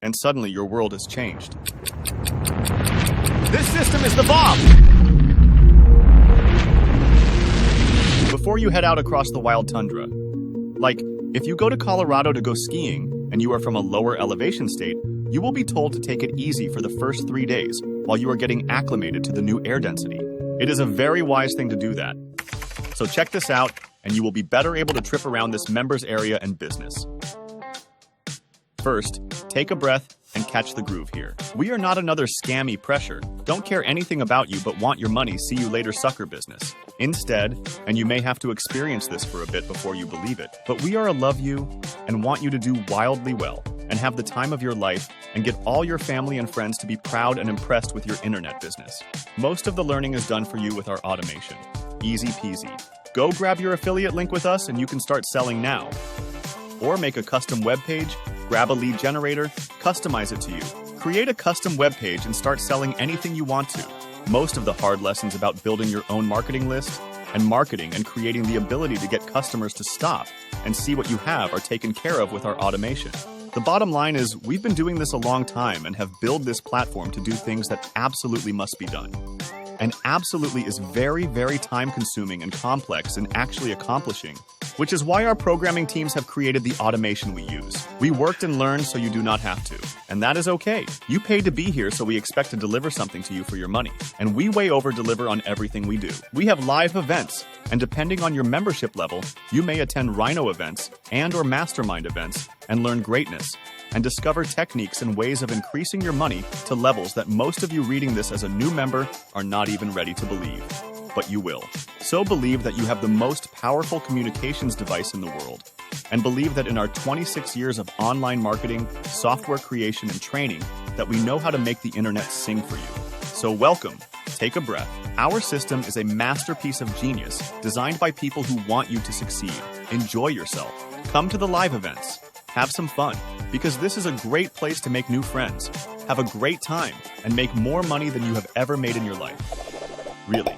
and suddenly your world has changed. This system is the bomb! Before you head out across the wild tundra, like, if you go to Colorado to go skiing and you are from a lower elevation state, you will be told to take it easy for the first 3 days while you are getting acclimated to the new air density. It is a very wise thing to do that. So check this out, and you will be better able to trip around this members area and business. First, take a breath and catch the groove here. We are not another scammy pressure, don't care anything about you but want your money, see you later sucker business. Instead, and you may have to experience this for a bit before you believe it, but we are a love you and want you to do wildly well and have the time of your life and get all your family and friends to be proud and impressed with your internet business. Most of the learning is done for you with our automation. Easy peasy. Go grab your affiliate link with us and you can start selling now. Or make a custom web page, grab a lead generator, customize it to you. Create a custom web page and start selling anything you want to. Most of the hard lessons about building your own marketing list and marketing and creating the ability to get customers to stop and see what you have are taken care of with our automation. The bottom line is we've been doing this a long time and have built this platform to do things that absolutely must be done. And absolutely is very, very time-consuming and complex in actually accomplishing, which is why our programming teams have created the automation we use. We worked and learned so you do not have to, and that is okay. You paid to be here, so we expect to deliver something to you for your money, and we way over-deliver on everything we do. We have live events, and depending on your membership level, you may attend Rhino events and or mastermind events and learn greatness, and discover techniques and ways of increasing your money to levels that most of you reading this as a new member are not even ready to believe. But you will. So believe that you have the most powerful communications device in the world, and believe that in our 26 years of online marketing, software creation, and training, that we know how to make the internet sing for you. So welcome. Take a breath. Our system is a masterpiece of genius, designed by people who want you to succeed. Enjoy yourself. Come to the live events. Have some fun, because this is a great place to make new friends, have a great time, and make more money than you have ever made in your life. Really.